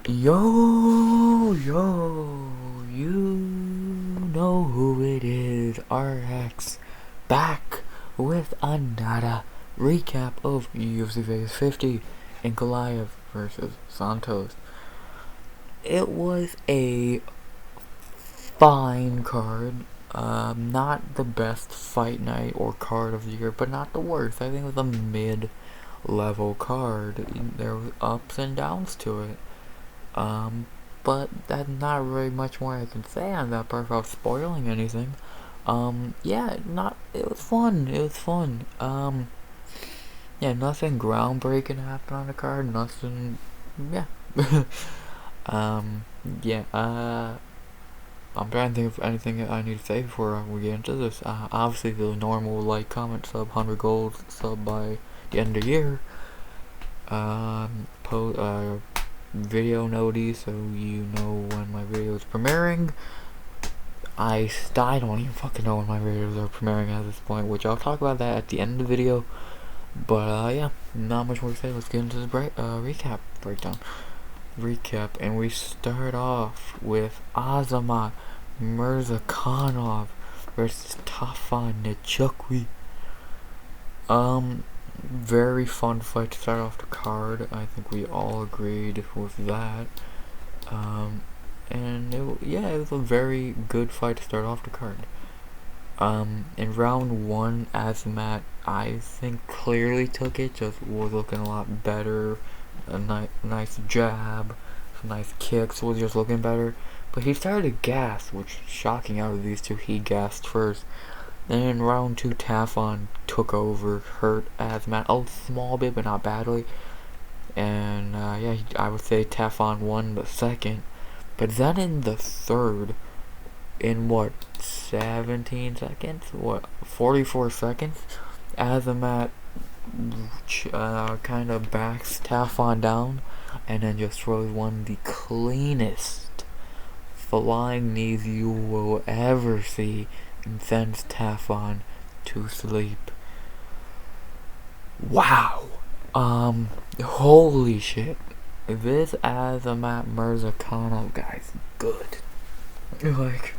You know who it is, RX, back with another recap of UFC Vegas 50 and Goliath versus Santos. It was a fine card, not the best fight night or card of the year, but not the worst. I think it was a mid-level card. There was ups and downs to it. But that's not really much more I can say on that part without spoiling anything. It was fun. Nothing groundbreaking happened on the card. Nothing, yeah. um, yeah, I'm trying to think of anything I need to say before we get into this. Obviously the normal like, comment, sub, 100 gold, sub by the end of the year. Video notice so you know when my video is premiering. I don't even fucking know when my videos are premiering at this point, which I'll talk about that at the end of the video. But yeah, not much more to say. Let's get into the recap, and we start off with Azamat Mirzakhanov versus Tafan Nechukwi. Very fun fight to start off the card. I think we all agreed with that. It was a very good fight to start off the card. In round one, Azamat, I think, clearly took it. Just was looking a lot better. A nice jab, some nice kicks. Was just looking better. But he started to gas, which is shocking. Out of these two, he gassed first. Then in round two, Tafon took over, hurt Azamat a small bit, but not badly. And I would say Tafon won the second. But then in the third, in 17 seconds? 44 seconds? Azamat kind of backs Tafon down, and then just throws one of the cleanest flying knees you will ever see, and sends Tafon to sleep. Wow. Holy shit. This Azamat Mirzakhanov guy's good. Like,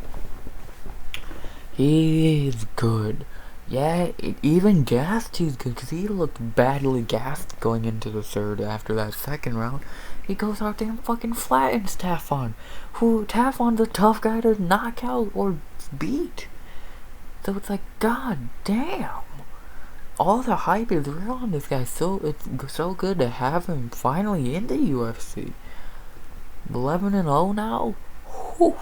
he's good. Yeah, even gassed he's good, because he looked badly gassed going into the third after that second round. He goes out there and fucking flattens Tafon. Tafon's a tough guy to knock out or beat. So it's like, god damn. All the hype is real on this guy. So it's so good to have him finally in the UFC. 11-0 now. Whew.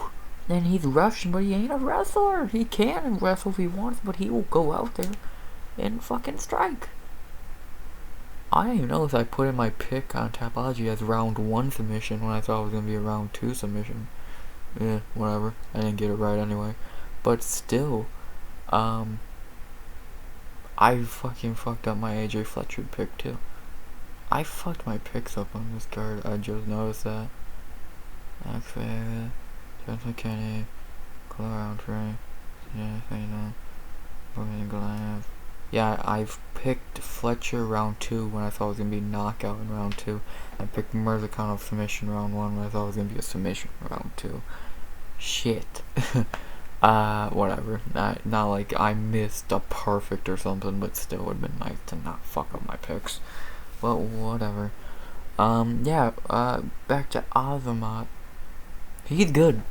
And he's Russian, but he ain't a wrestler. He can wrestle if he wants, but he will go out there and fucking strike. I don't even know if I put in my pick on Tapology as round 1 submission when I thought it was gonna be a round 2 submission. Yeah, whatever. I didn't get it right anyway. But still, I fucking fucked up my AJ Sletchard pick too. I fucked my picks up on this card. I just noticed that. Actually, Mckinney, Aldridge, yeah, I've picked Fletcher round 2 when I thought it was gonna be knockout in round 2. I picked Mirzakhanov submission round 1 when I thought it was gonna be a submission round 2. Shit. Whatever. Not like I missed a perfect or something, but still would have been nice to not fuck up my picks. But whatever. Back to Azamat. He's good.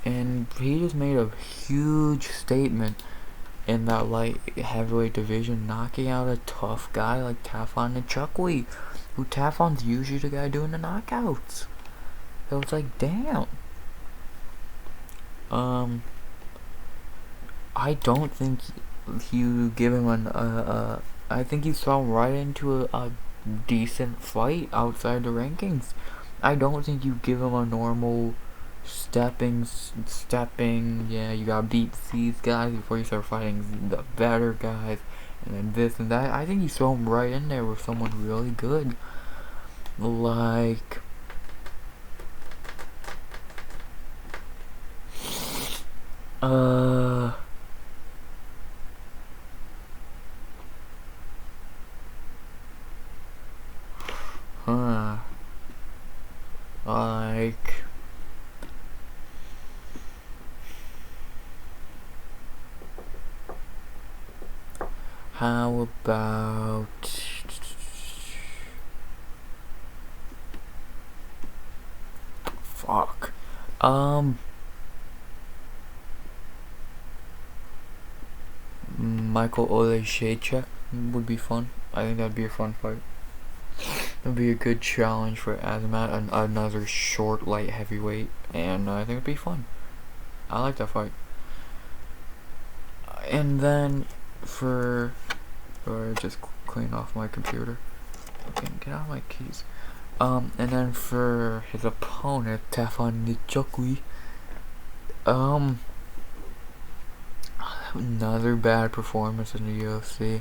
And he just made a huge statement in that light heavyweight division, knocking out a tough guy like Tafon Nechukwi, who Tafon's usually the guy doing the knockouts. So it's like, damn. I don't think you give him I think he's thrown right into a decent fight outside the rankings. I don't think you give him a normal stepping, yeah, you gotta beat these guys before you start fighting the better guys, and then this and that. I think you throw him right in there with someone really good. Like, Like, how about fuck? Michael Olejniczak would be fun. I think that'd be a fun fight. It'd be a good challenge for Azamat, another short light heavyweight, and I think it'd be fun. I like that fight. And then or just clean off my computer. Okay, get out of my keys. And then for his opponent, Tafon Nchukwi, another bad performance in the UFC.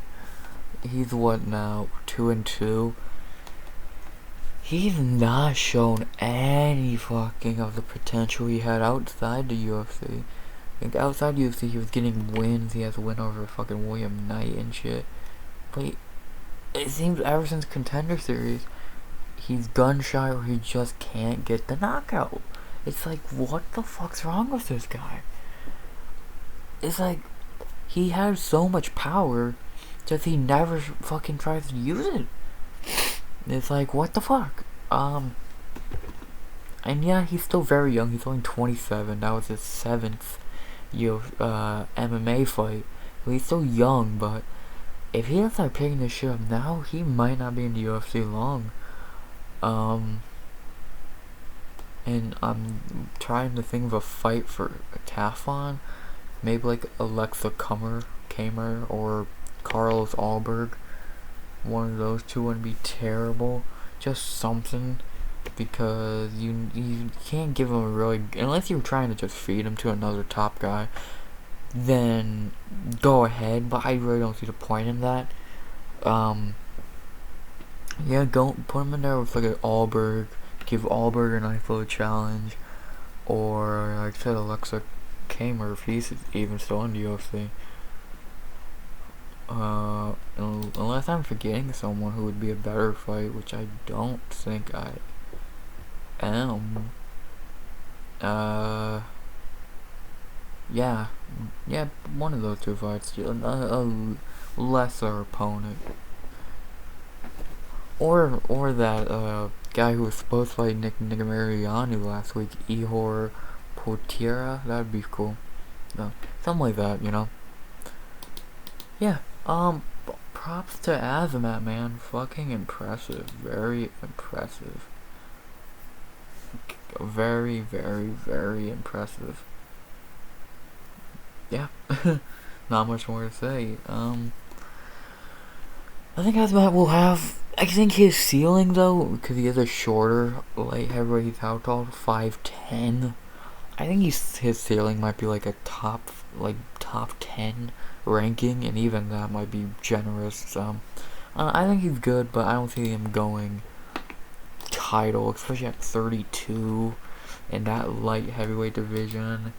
He's what now? 2-2. He's not shown any fucking of the potential he had outside the UFC. Like, outside the UFC, he was getting wins. He has a win over fucking William Knight and shit. But it seems ever since Contender Series, he's gun shy or he just can't get the knockout. It's like, what the fuck's wrong with this guy? It's like, he has so much power, just he never fucking tries to use it. It's like, what the fuck? And yeah, he's still very young. He's only 27. That was his 7th MMA fight. He's still young, but if he doesn't start picking this shit up now, he might not be in the UFC long. And I'm trying to think of a fight for Tafon. Maybe like Alexa Kamer or Carlos Alberg. One of those two wouldn't be terrible. Just something, because you can't give him a really, unless you're trying to just feed him to another top guy, then go ahead, but I really don't see the point in that. Yeah, don't put him in there with like an Alberg, give Alberg a nice little challenge, or like I said, Alexa Kamer, if he's even still in the UFC. Unless I'm forgetting someone who would be a better fight, which I don't think I am. Yeah, one of those two fights, a lesser opponent, or that guy who was supposed to fight Nick Mariani last week, Ihor Potieria. That'd be cool. No, something like that, you know. Yeah. Props to Azamat, man. Fucking impressive. Very impressive. Very, very, very impressive. Yeah. Not much more to say. I think Azamat will have, I think his ceiling though, because he is a shorter light heavyweight, he's how tall? 5'10". I think his ceiling might be like a top 10 ranking, and even that might be generous. I think he's good, but I don't see him going title, especially at 32 in that light heavyweight division.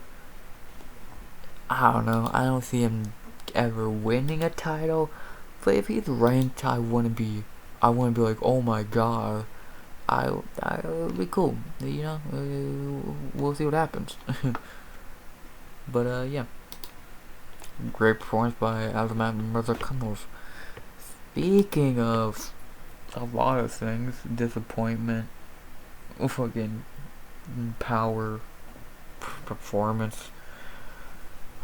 I don't know. I don't see him ever winning a title, but if he's ranked, I wouldn't be like, oh my god. I would be cool, you know. We'll see what happens. But yeah, great performance by Azamat Murzakanov. Speaking of a lot of things, disappointment, fucking power, performance.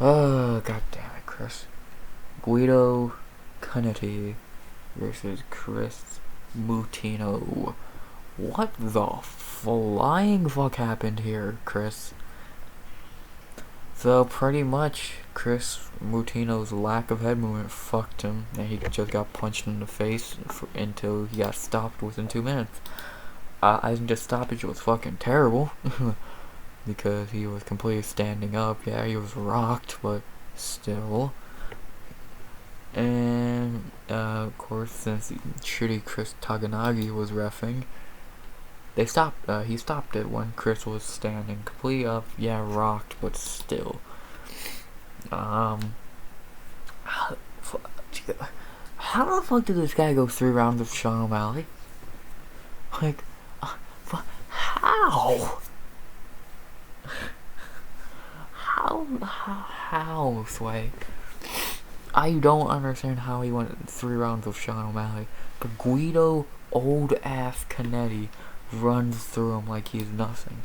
Oh, god damn it, Chris. Guido Canetti versus Chris Moutinho. What the flying fuck happened here, Chris? So pretty much, Chris Moutinho's lack of head movement fucked him, and he just got punched in the face until he got stopped within 2 minutes. I think the stoppage was fucking terrible, because he was completely standing up. Yeah, he was rocked, but still. And of course, since shitty Chris Taganagi was reffing, they stopped. He stopped it when Chris was standing completely up. Yeah, rocked, but still. How the fuck did this guy go 3 rounds with Sean O'Malley? Like, how? How? How, Sway? I don't understand how he went 3 rounds with Sean O'Malley, but Guido, old ass Canetti, runs through him like he's nothing.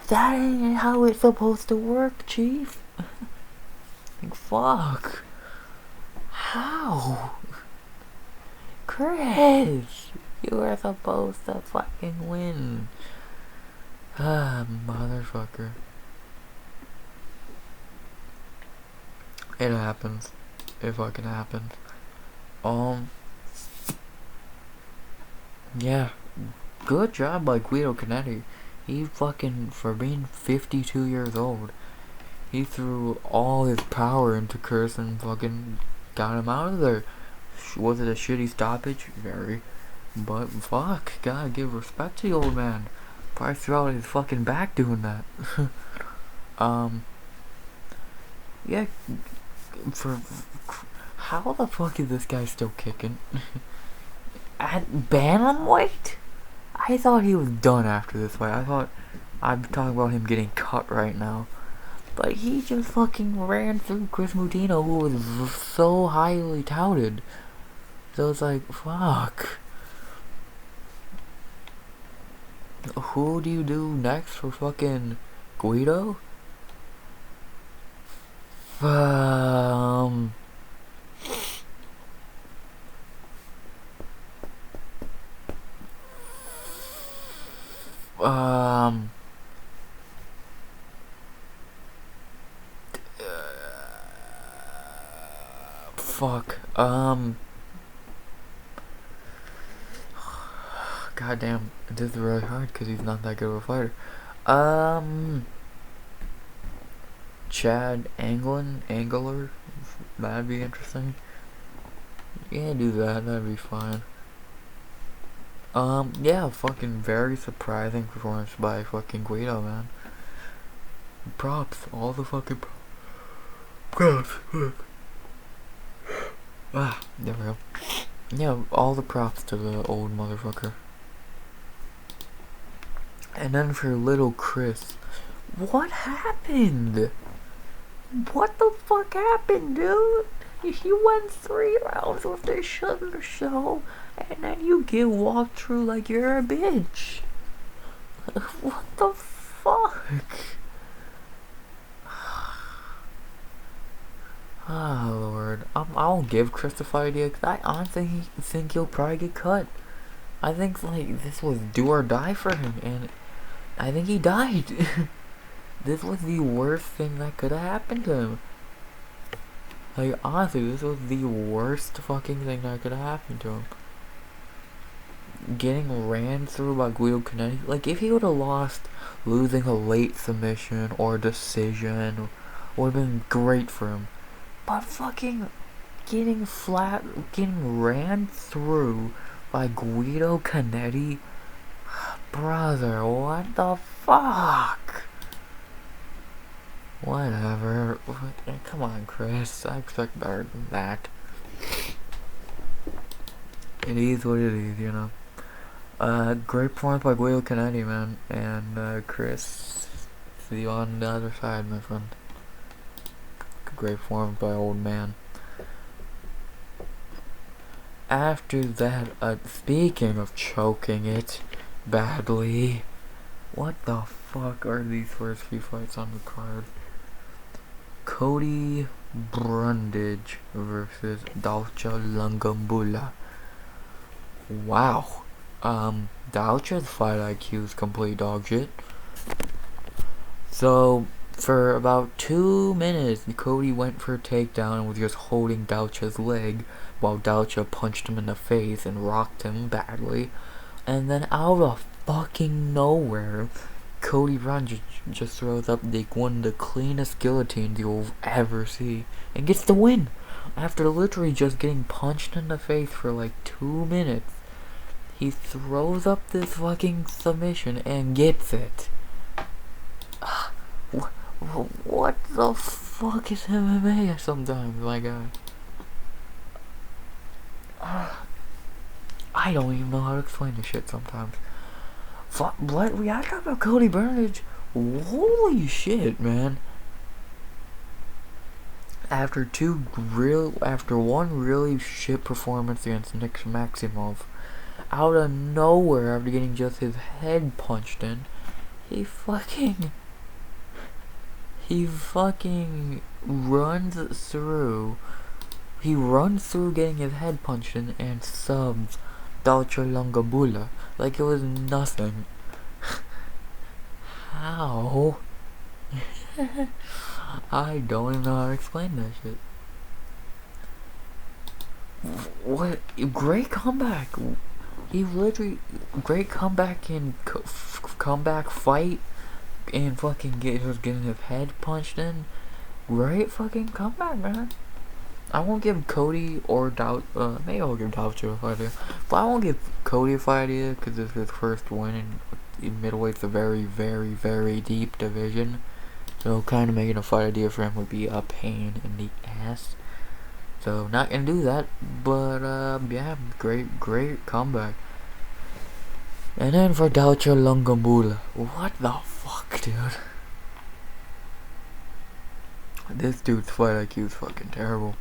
That ain't how it's supposed to work, Chief. Like, fuck. How? Chris, you were supposed to fucking win. Motherfucker. It happens. It fucking happens. Yeah. Good job by Guido Canetti. He fucking, for being 52 years old, he threw all his power into Chris and fucking got him out of there. Was it a shitty stoppage? Very. But fuck, gotta give respect to the old man. Probably threw out his fucking back doing that. Yeah, how the fuck is this guy still kicking? At bantamweight? I thought he was done after this fight. I thought I'm talking about him getting cut right now. But he just fucking ran through Chris Moutinho, who was so highly touted. So it's like, fuck. Who do you do next for fucking Guido? Fuck. Goddamn, this is really hard because he's not that good of a fighter. Chad Angler, that'd be interesting. Yeah, do that, that'd be fine. Yeah, fucking very surprising performance by fucking Guido, man. Props, all the fucking props. There we go. Yeah, all the props to the old motherfucker. And then for little Chris, what happened? What the fuck happened, dude? You went 3 rounds with this sugar show, and then you get walked through like you're a bitch. What the fuck? Oh Lord, I won't give Chris the fight idea because I honestly think he'll probably get cut. I think like this was do or die for him, and I think he died. This was the worst thing that could have happened to him. Like honestly, this was the worst fucking thing that could have happened to him. Getting ran through by Guido Canetti. Like if he would have lost, losing a late submission or decision would have been great for him. But fucking getting ran through by Guido Canetti, brother, what the fuck? Whatever. Come on, Chris. I expect better than that. It is what it is, you know. Great performance by Guido Canetti, man. And, Chris, see you on the other side, my friend. Great performance by old man. After that, speaking of choking it badly, what the fuck are these first few fights on the card? Cody Bernage versus Dalcha Langambula. Wow. Dalcha's fight IQ is complete dog shit. So, for about 2 minutes, Cody went for a takedown and was just holding Dalcha's leg while Dalcha punched him in the face and rocked him badly. And then out of fucking nowhere, Cody Bernage just throws up one of the cleanest guillotines you'll ever see and gets the win after literally just getting punched in the face for like 2 minutes. He throws up this fucking submission and gets it. What the fuck is MMA sometimes, my guy? I don't even know how to explain this shit sometimes. We gotta talk about Cody Bernage. Holy shit, man. After one really shit performance against Nick Maximov, out of nowhere, after getting just his head punched in, he fucking runs through getting his head punched in and subs Dalcha Lungabula like it was nothing. How? I don't even know how to explain that shit. What? Great comeback. He literally, great comeback in comeback fight and fucking was getting his head punched in. Great fucking comeback, man. I won't give Cody or maybe I'll give Dalcha a fight idea, but I won't give Cody a fight idea because it's his first win in middleweight's a very, very, very deep division. So kind of making a fight idea for him would be a pain in the ass. So not gonna do that, but yeah, great comeback. And then for Dalcha Lungambula, what the fuck, dude? This dude's fight IQ is fucking terrible.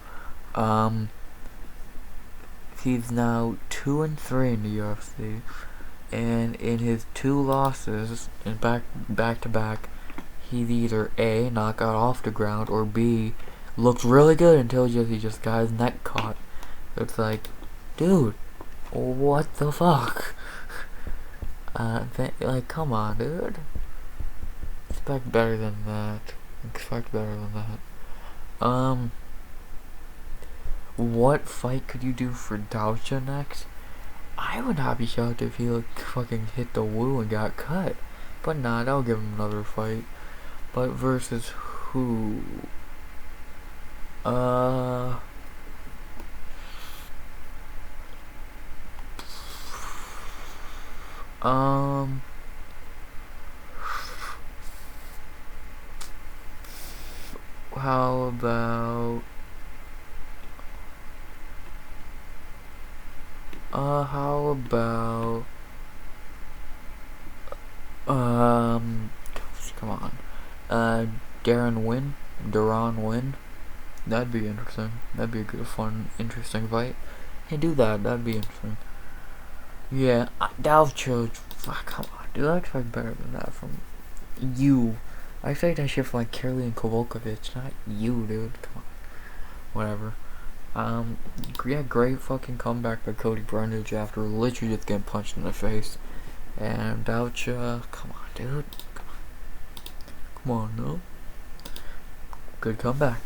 He's now 2-3 in the UFC, and in his 2 losses, in back to back, he's either A, not got off the ground, or B, looked really good until he just got his neck caught. It's like, dude, what the fuck? Like, come on, dude. Expect better than that. What fight could you do for Dalcha next? I would not be shocked if he fucking hit the woo and got cut. But nah, I'll give him another fight. But versus who? How about come on, Duran Win. That'd be interesting. That'd be a good, fun, interesting fight. Hey, do that. That'd be interesting. Yeah, Dalcha. Come on, dude. I expect better than that from you. I expect that shit from like Karolina Kowalkiewicz, not you, dude. Come on. Whatever. Yeah, great fucking comeback by Cody Bernage after literally just getting punched in the face. And Dalcha, come on, dude. Come on, no. Good comeback.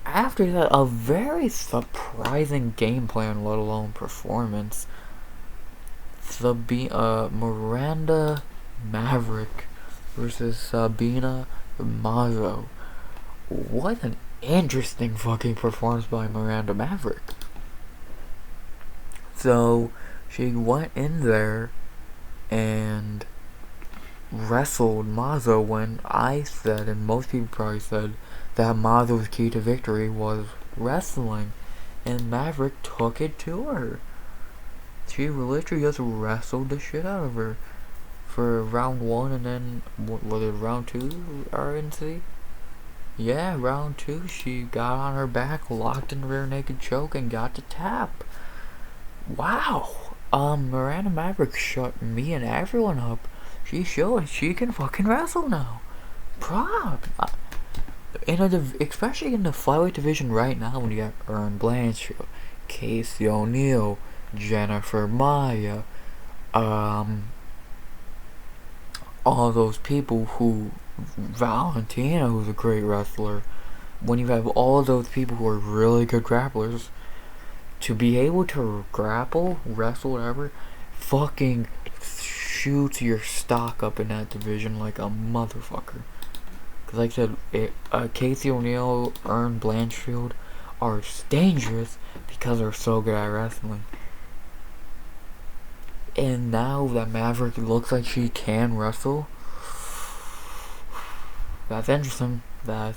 After that, a very surprising game plan, let alone performance. Miranda Maverick versus Sabina Mazzo. What an interesting fucking performance by Miranda Maverick. So, she went in there and wrestled Mazzo when I said, and most people probably said, that Mazzo's key to victory was wrestling. And Maverick took it to her. She literally just wrestled the shit out of her for round 1, and then, was it round 2, RNC? Yeah, round 2, she got on her back, locked in the rear naked choke, and got to tap. Wow. Miranda Maverick shut me and everyone up. She showed she can fucking wrestle now. Proud. Especially in the flyweight division right now, when you got Erin Blanchfield, Casey O'Neill, Jennifer Maya, all those people Valentina, who's a great wrestler. When you have all of those people who are really good grapplers, to be able to grapple, wrestle, whatever, fucking shoots your stock up in that division like a motherfucker. Cause like I said, Casey O'Neill, Erin Blanchfield are dangerous because they're so good at wrestling. And now that Maverick looks like she can wrestle, that's interesting. Yeah,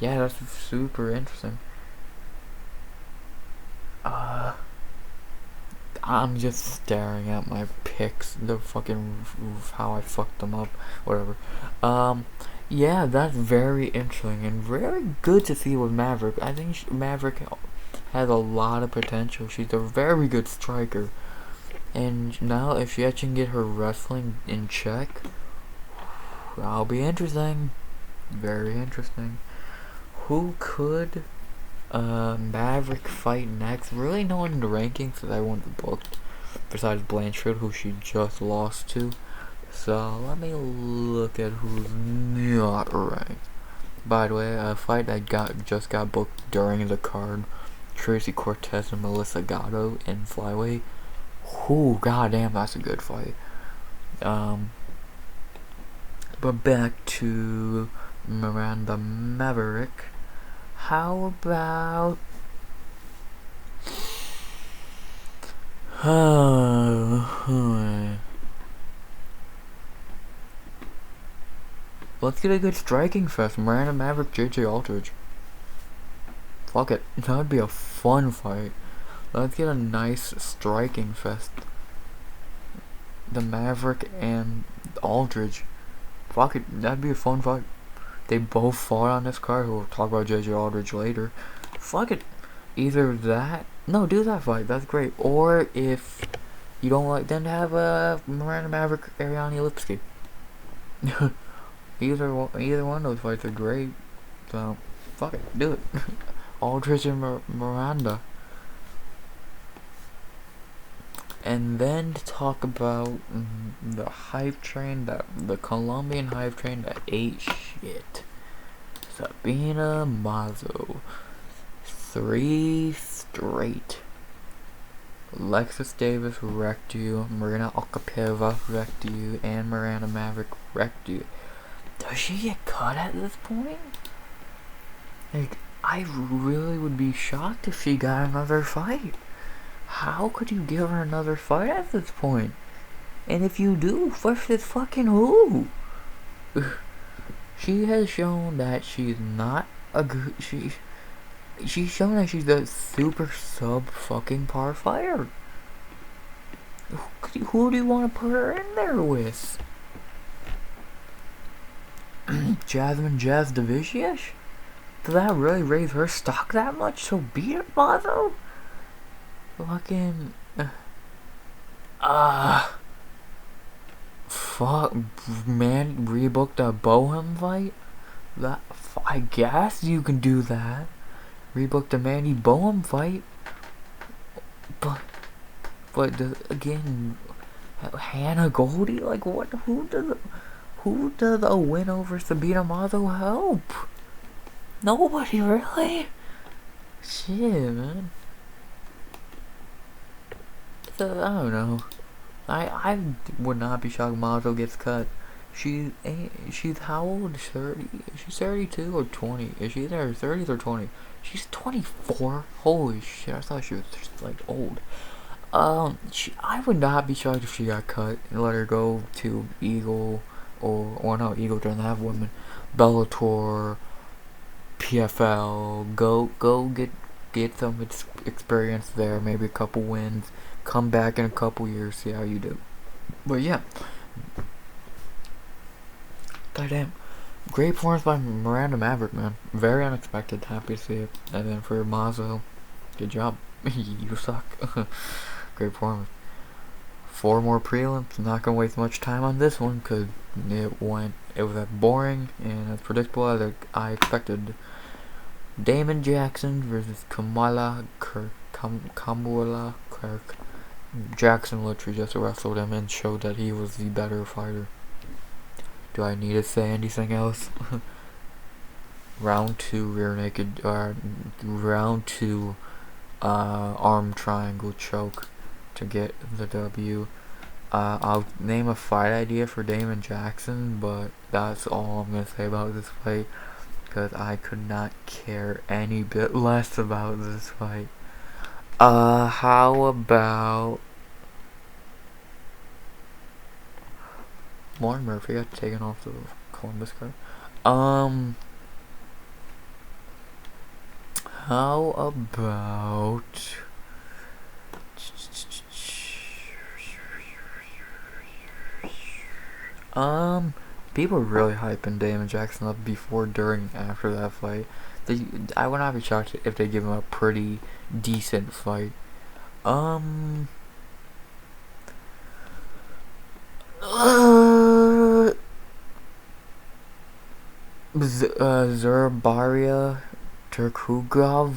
that's super interesting. I'm just staring at my picks, the fucking how I fucked them up, whatever. Yeah, that's very interesting and very good to see with Maverick. I think Maverick has a lot of potential. She's a very good striker, and now if she actually can get her wrestling in check, that'll be interesting. Very interesting. Who could Maverick fight next? Really no one in the rankings that I want to book besides Blanchard, who she just lost to. So let me look at who's not ranked. By the way, a fight that just got booked during the card: Tracy Cortez and Melissa Gatto in flyweight. Whoo, goddamn, that's a good fight. But back to Miranda Maverick. How about let's get a good striking fest. Miranda Maverick, JJ Aldridge. Fuck it, that would be a fun fight. Let's get a nice striking fest. The Maverick and Aldridge. Fuck it, that'd be a fun fight. They both fought on this card. We'll talk about JJ Aldridge later. Fuck it. Either that. No, do that fight. That's great. Or if you don't like, then have Miranda Maverick, Ariane Lipsky. either one of those fights are great. So, fuck it. Do it. Aldridge and Miranda. And then to talk about the hype train, the Colombian hype train that ate shit. Sabina, Mazzo. 3 straight. Alexis Davis wrecked you. Marina Okapeva wrecked you. And Miranda Maverick wrecked you. Does she get cut at this point? Like, I really would be shocked if she got another fight. How could you give her another fight at this point? And if you do, versus fucking who? She has shown that she's not a good. She's shown that she's a super sub fucking par fighter. Who do you want to put her in there with? Jasmine Jazz Divisius? Does that really raise her stock that much? So beat it, Mazzo? Fucking fuck, man, rebooked a Bohem fight? That, I guess you can do that. Rebooked a Mandy Bohem fight. But again, Hannah Goldie, like what, who does a win over Sabina Mazzo help? Nobody, really? Shit, man. So, I don't know. I would not be shocked if Mazzo gets cut. She's how old? 30? Is she 32 or 20? Is she in her 30s or 20? She's 24. Holy shit! I thought she was just like old. I would not be shocked if she got cut and let her go to Eagle or no, Eagle doesn't have women. Bellator, PFL. Go get some experience there. Maybe a couple wins. Come back in a couple years, see how you do. But yeah, goddamn, great performance by Miranda Maverick, man. Very unexpected. Happy to see it. And then for Mazzo, good job. You suck. Great performance. 4 more prelims. Not gonna waste much time on this one because it was as boring and as predictable as I expected. Damon Jackson versus Kamala Kirk. Kamala Kirk. Jackson literally just wrestled him and showed that he was the better fighter. Do I need to say anything else? Round 2 rear naked, round 2 arm triangle choke to get the W. I'll name a fight idea for Damon Jackson, but that's all I'm gonna say about this fight because I could not care any bit less about this fight. How about Lauren Murphy got taken off the Columbus card. How about People were really hyping Damon Jackson up before, during, after that fight. I would not be shocked if they give him a pretty decent fight. Zurbaria Turkugov,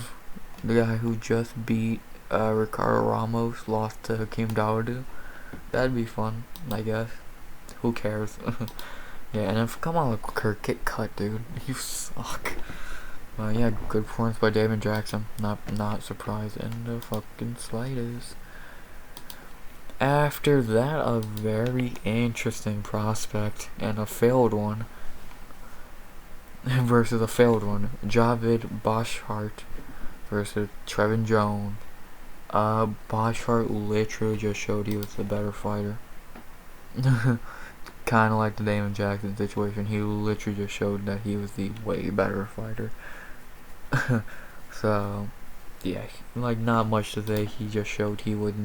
the guy who just beat Ricardo Ramos, lost to Hakeem Dawodu. That'd be fun, I guess. Who cares? Yeah, and if Kamala, Kirk, get cut, dude. You suck. Yeah, good performance by Damon Jackson. Not surprised in the fucking slightest. After that, a very interesting prospect and a failed one versus a failed one. Javid Boschart versus Trevin Jones. Boschart literally just showed he was the better fighter. Kind of like the Damon Jackson situation. He literally just showed that he was the way better fighter. So, yeah, like, not much to say. He just showed he would.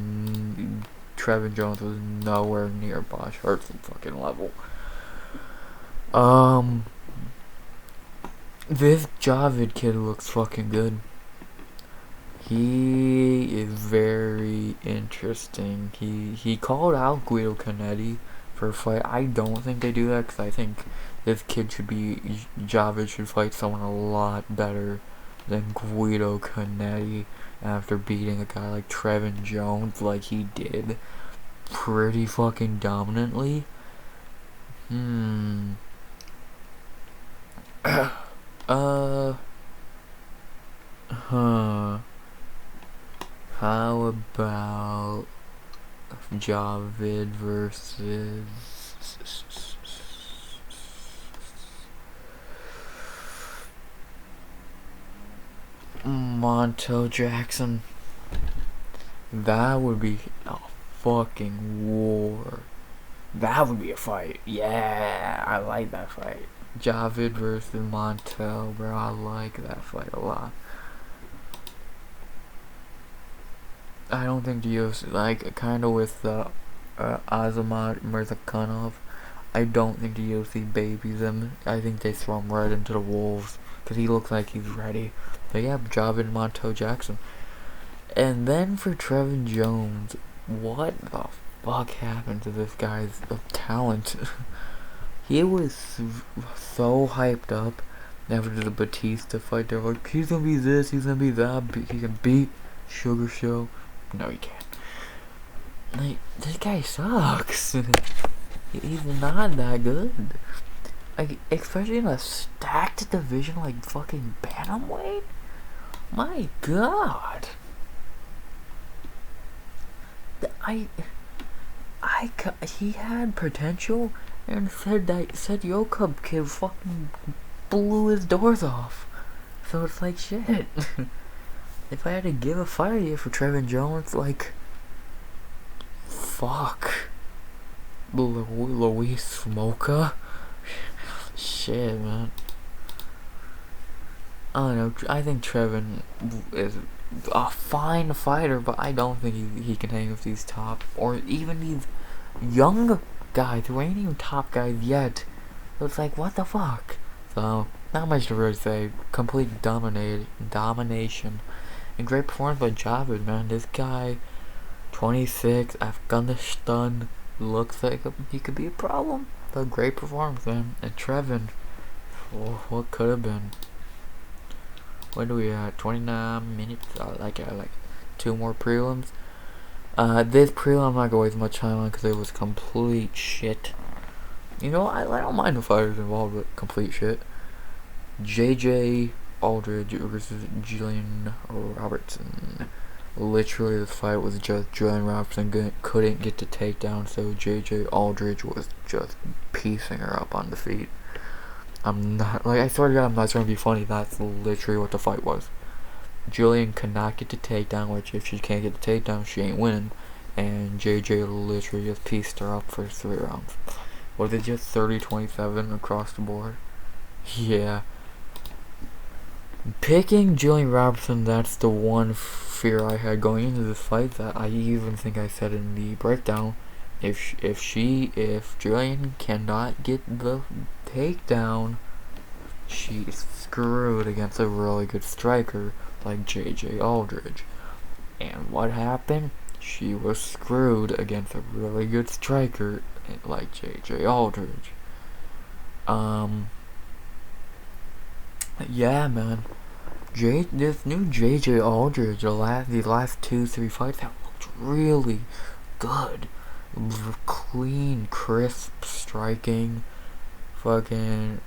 Trevin Jones was nowhere near Boschart's fucking level. This Javid kid looks fucking good. He is very interesting. He called out Guido Canetti for a fight. I don't think they do that, because I think this kid should be. Javid should fight someone a lot better than Guido Canetti after beating a guy like Trevin Jones like he did pretty fucking dominantly. How about Javid versus Montel Jackson? That would be a fucking war. That would be a fight. Yeah, I like that fight. Javid versus Montel, bro. I like that fight a lot. I don't think the UFC, like, kind of with Azamat Murzakanov, I don't think the UFC babies him. I think they throw him right into the wolves, because he looks like he's ready. But yeah, Javid Montel Jackson. And then for Trevin Jones, what the fuck happened to this guy's talent? He was so hyped up after the Batista fight. They're like, he's gonna be this, he's gonna be that, he can beat Sugar Show. No, he can't. Like, this guy sucks. He's not that good. Like, especially in a stacked division like fucking bantamweight. My God. He had potential, and said Yokub kid fucking blew his doors off. So it's like, shit. If I had to give a fight here for Trevin Jones, like, fuck. Luis Mocha? Shit, man. I don't know. I think Trevin is a fine fighter, but I don't think he can hang with these top, or even these young guys who ain't even top guys yet. So it's like, what the fuck? So, not much to really say. Complete domination. And great performance by Javid, man. This guy, 26, Afghanistan, looks like he could be a problem. But great performance, man. And Trevin, what could have been? When do we at? 29 minutes? Like 2 more prelims. This prelim I'm not gonna waste much time on because it was complete shit. You know, I don't mind the fighters involved with complete shit. JJ Aldridge versus Jillian Robertson. Literally, this fight was just Jillian Robertson couldn't get the takedown, so JJ Aldridge was just piecing her up on the feet. I'm not, like, I swear to God, I'm not trying to be funny. That's literally what the fight was. Jillian could not get the takedown, which if she can't get the takedown, she ain't winning. And JJ literally just pieced her up for 3 rounds. Was it just 30-27 across the board? Yeah. Picking Jillian Robertson, that's the one fear I had going into this fight, that I even think I said in the breakdown, If Jillian cannot get the takedown, she's screwed against a really good striker like JJ Aldridge. And what happened? She was screwed against a really good striker like JJ Aldridge. Yeah, man. This new JJ Aldridge, these last 2-3 fights have looked really good. Clean, crisp striking. Fucking.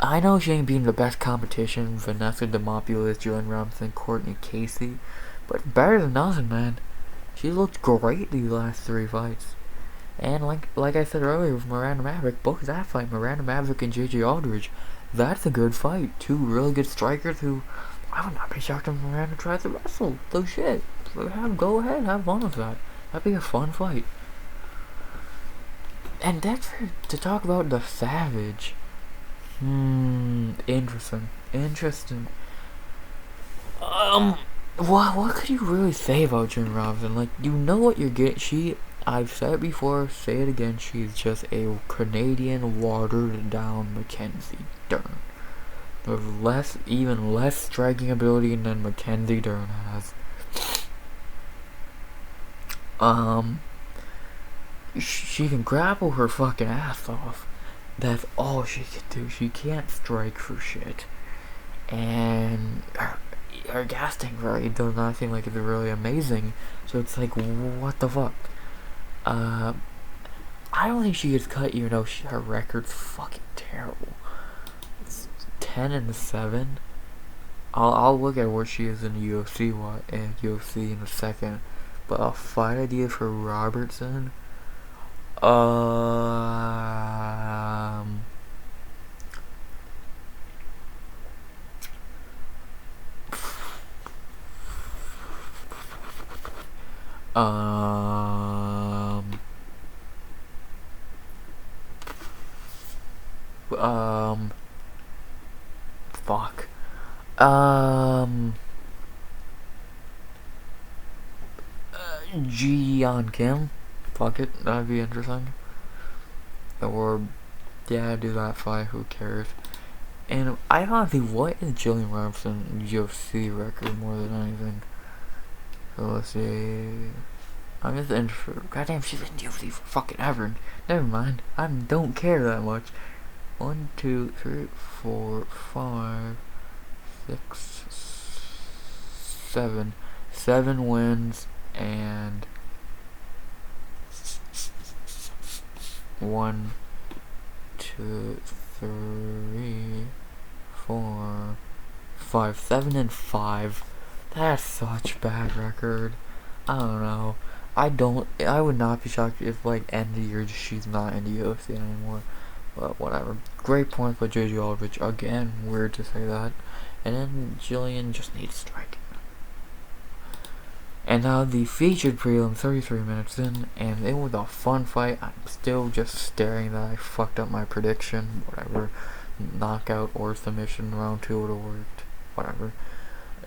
I know she ain't being the best competition. Vanessa Demopoulos, Jillian Robertson, Courtney Casey. But better than nothing, man. She looked great these last 3 fights. And like I said earlier with Miranda Maverick, both that fight, Miranda Maverick and JJ Aldridge, that's a good fight. 2 really good strikers who I would not be shocked if Miranda tries to wrestle. So shit. Go ahead, have fun with that. That'd be a fun fight. And that's to talk about the Savage. Interesting. What could you really say about Jillian Robinson? Like, you know what you're getting. I've said it before, say it again, she's just a Canadian watered down Mackenzie Dern. With even less striking ability than Mackenzie Dern has. She can grapple her fucking ass off. That's all she can do. She can't strike for shit. And her gas tank rate does not seem like it's really amazing. So it's like, what the fuck? I don't think she gets cut, even though her record's fucking terrible. It's 10-7. I'll look at where she is in the UFC in a second. But a fight idea for Robertson. Fuck. Ji-Yeon Kim. Fuck it, that'd be interesting. Or, yeah, do that fight, who cares. And I honestly, what is Jillian Robertson's UFC record more than anything? So let's see. I'm just interested. Goddamn, she's in UFC for fucking ever. Never mind. I don't care that much. 1, 2, 3, 4, 5, 6, 7. 7 wins and 1, 2, 3, 4, 5. 7-5. That's such bad record. I don't know. I would not be shocked if, like, end of the year she's not in the UFC anymore. But whatever. Great point by JJ Aldridge. Again, weird to say that. And then Jillian just needs striking. And now the featured prelim, 33 minutes in, and it was a fun fight. I'm still just staring that I fucked up my prediction. Whatever. Knockout or submission, round 2 would have worked. Whatever.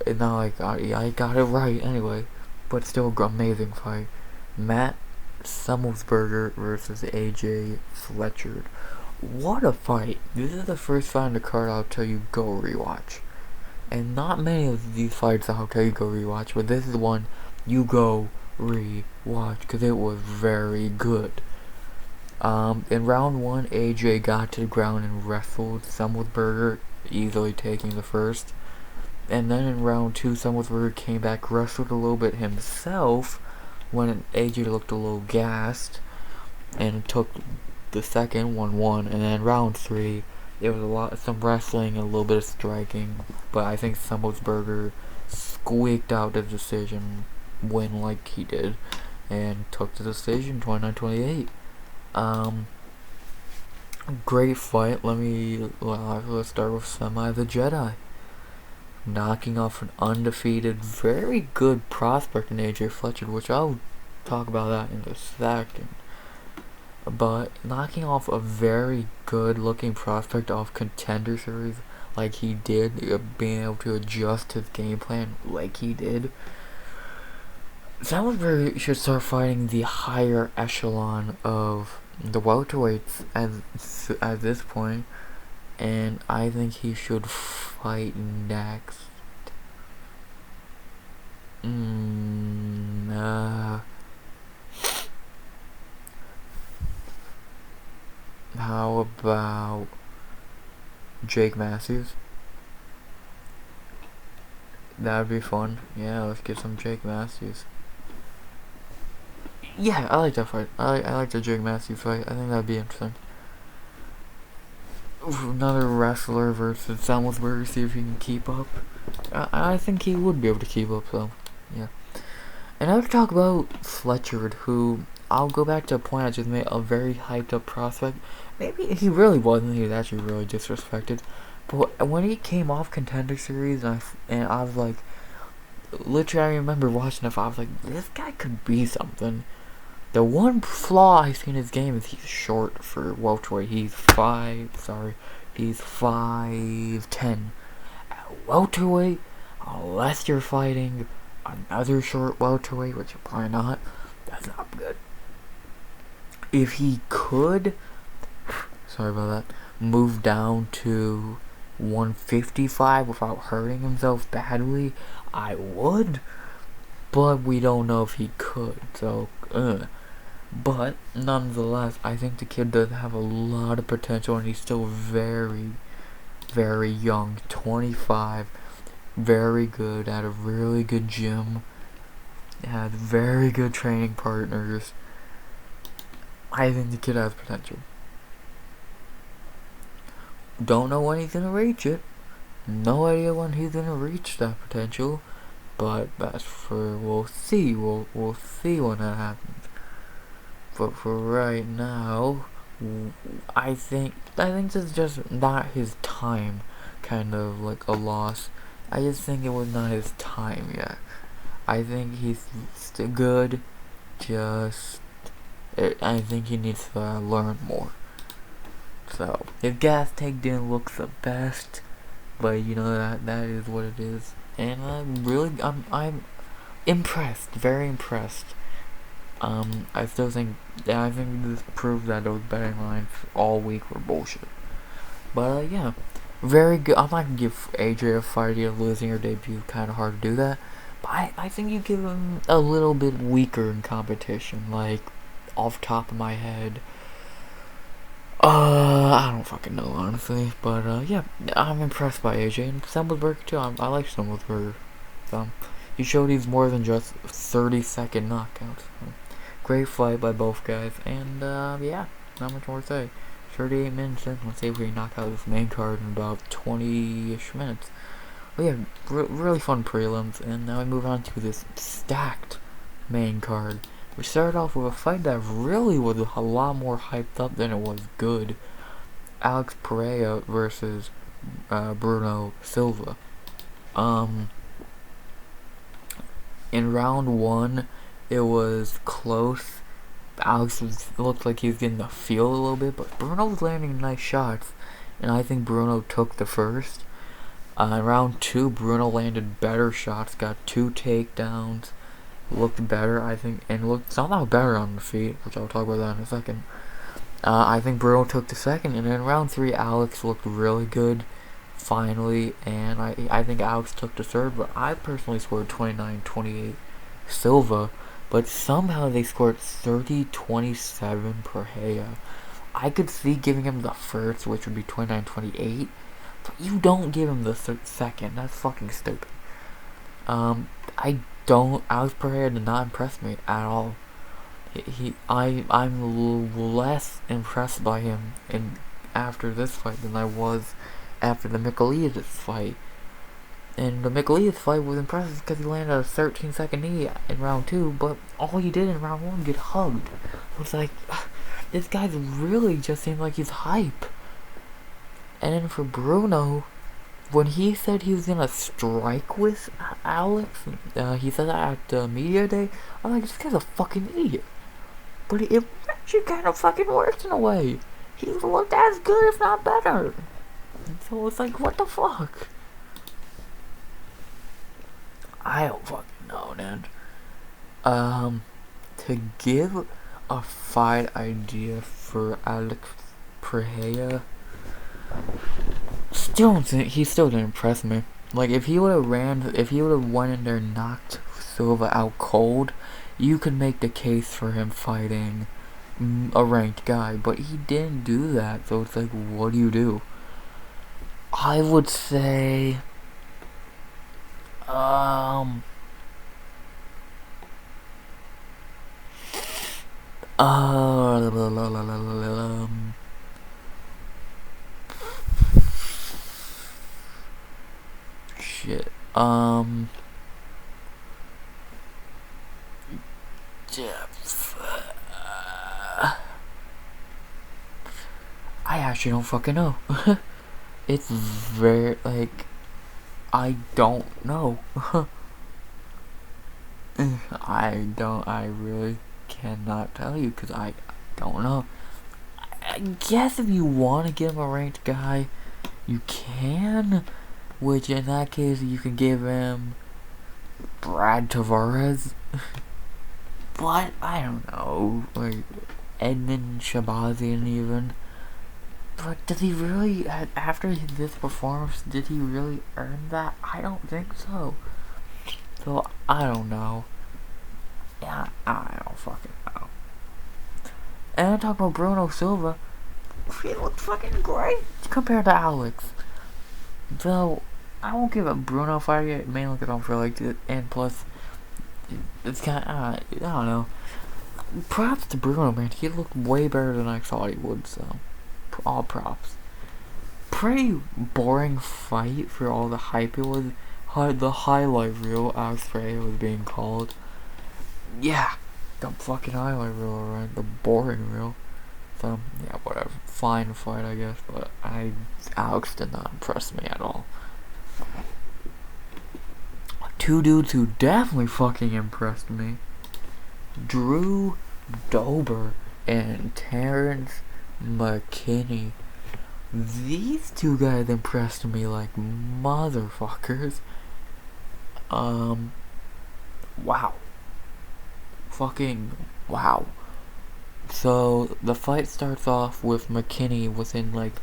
And now I got it right anyway. But still an amazing fight. Matt Summersberger versus AJ Sletchard. What a fight. This is the first fight on the card I'll tell you go rewatch. And not many of these fights I'll tell you go rewatch, but this is one you go rewatch because it was very good. In round 1, AJ got to the ground and wrestled Summersberger, easily taking the first. And then in round 2, Summersberger came back, wrestled a little bit himself when AJ looked a little gassed, and took the second 1-1. And then round 3, there was some wrestling and a little bit of striking, but I think Summersberger squeaked out the decision win like he did, and took the decision 29-28. Great fight. Let's start with Semi the Jedi. Knocking off an undefeated, very good prospect in AJ Sletchard, which I'll talk about that in a second. But knocking off a very good looking prospect off Contender Series like he did, being able to adjust his game plan like he did. Summersberger should start fighting the higher echelon of the welterweights at this point, and I think he should fight next. How about Jake Matthews? That would be fun. Yeah, let's get some Jake Matthews. Yeah, I like that fight. I like the Jake Matthews fight. I think that'd be interesting. Another wrestler versus Summersberger, see if he can keep up. I think he would be able to keep up, though. Yeah. And I would talk about Sletchard, who, I'll go back to a point I just made, a very hyped up prospect. Maybe he really wasn't, he was actually really disrespected. But when he came off Contender Series, and I was like, literally I remember watching it, I was like, this guy could be something. The one flaw I see in his game is he's short for welterweight. He's 5'10". At welterweight, unless you're fighting another short welterweight, which you're probably not, that's not good. If he could, sorry about that, move down to 155 without hurting himself badly, I would. But we don't know if he could, so, But, nonetheless, I think the kid does have a lot of potential, and he's still very, very young. 25, very good, at a really good gym, had very good training partners. I think the kid has potential. Don't know when he's gonna reach it. No idea when he's gonna reach that potential. But we'll see. We'll see when that happens. But for right now, I think this is just not his time, kind of like a loss. I just think it was not his time yet. I think he's still good, I think he needs to learn more. So, his gas tank didn't look the best, but you know, that is what it is. And I'm impressed, very impressed. I think this proves that those betting lines all week were bullshit. But, yeah, very good. I'm not gonna give AJ a fight either, losing her debut, kind of hard to do that. But I think you give him a little bit weaker in competition, like, off the top of my head. I don't fucking know, honestly. But, yeah, I'm impressed by AJ. And Summersberger, too. I like Summersberger. He showed he's more than just 30-second knockouts. Great fight by both guys. And, yeah, not much more to say. 38 minutes in. Let's see if we can knock out this main card in about 20-ish minutes. But, yeah, really fun prelims. And now we move on to this stacked main card. We started off with a fight that really was a lot more hyped up than it was good. Alex Pereira versus Bruno Silva. In round one, it was close. Alex looked like he was getting the feel a little bit, but Bruno was landing nice shots, and I think Bruno took the first. In round two, Bruno landed better shots, got 2 takedowns. Looked better, I think, and looked somehow better on the feet, which I'll talk about that in a second. I think Bruno took the second, and in round 3, Alex looked really good, finally, and I think Alex took the third, but I personally scored 29-28 Silva, but somehow they scored 30-27 Pereira. I could see giving him the first, which would be 29-28, but you don't give him the second. That's fucking stupid. Alex Pereira did not impress me at all. I'm less impressed by him after this fight than I was after the Mckinney fight. And the Mckinney fight was impressive because he landed a 13-second knee in round 2, but all he did in round 1 get hugged. I was like, this guy's really just seemed like he's hype. And then for Bruno, when he said he was gonna strike with Alex, he said that at the media day, I'm like, this guy's a fucking idiot. But it actually kind of fucking works in a way. He looked as good, if not better. And so it's like, what the fuck? I don't fucking know, man. To give a fight idea for Alex Pereira, he still didn't impress me. Like, if he would have went in there and knocked Silva out cold, you could make the case for him fighting a ranked guy, but he didn't do that, so it's like, what do you do? I would say, shit, I actually don't fucking know. It's very, like, I don't know. I really cannot tell you, because I don't know. I guess if you want to give him a ranked guy, you can, which in that case, you can give him Brad Tavares. But, I don't know, like, Edmund Shabazian even. But does he really, after this performance, did he really earn that? I don't think so. So, I don't know. Yeah, I don't fucking know. And I talk about Bruno Silva. He looked fucking great compared to Alex. Though, I won't give a Bruno fight yet, mainly because I don't feel like it. And plus, it's kind of, I don't know. Props to Bruno, man. He looked way better than I thought he would, so all props. Pretty boring fight for all the hype it was. The highlight reel, Alex Pereira was being called. Yeah, the fucking highlight reel, right? The boring reel. So, yeah, whatever. Fine fight, I guess, but Alex did not impress me at all. Two dudes who definitely fucking impressed me. Drew Dober and Terence Mckinney. These two guys impressed me like motherfuckers. Wow. Fucking wow. So the fight starts off with Mckinney within like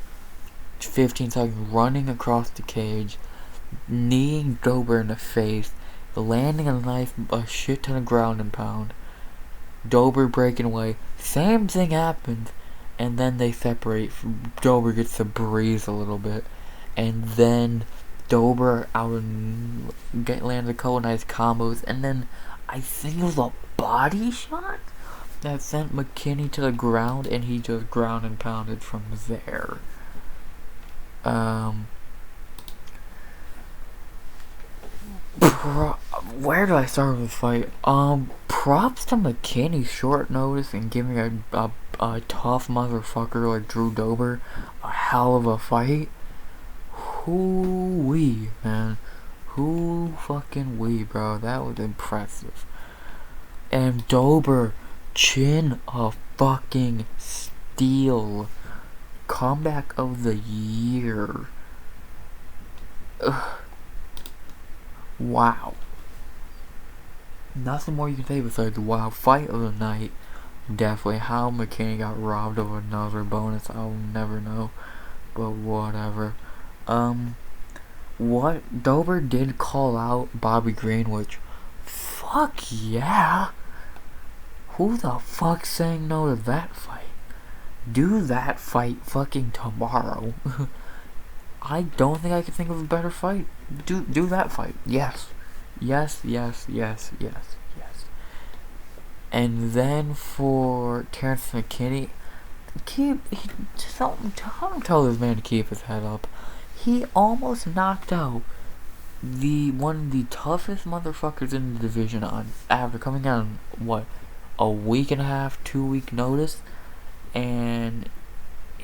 15 seconds running across the cage, kneeing Dober in the face, landing a shit ton of ground and pound. Dober breaking away. Same thing happens, and then they separate. Dober gets to breathe a little bit, and then Dober lands a couple nice combos, and then I think it was a body shot that sent Mckinney to the ground, and he just ground and pounded from there. Where do I start with this fight? Props to McKinney's short notice and giving a tough motherfucker like Drew Dober a hell of a fight. Hoo-wee, man. Hoo-fucking-wee, bro. That was impressive. And Dober, chin of fucking steel. Comeback of the year. Ugh. Wow. Nothing more you can say besides wow. Fight of the night. Definitely. How McKinney got robbed of another bonus, I'll never know. But whatever. What Dober did call out Bobby Green, which fuck yeah. Who the fuck's saying no to that fight? Do that fight fucking tomorrow. I don't think I can think of a better fight. Do that fight. Yes. Yes. And then for Terence McKinney, tell this man to keep his head up. He almost knocked out one of the toughest motherfuckers in the division after coming out on what, a week and a half, 2 week notice, and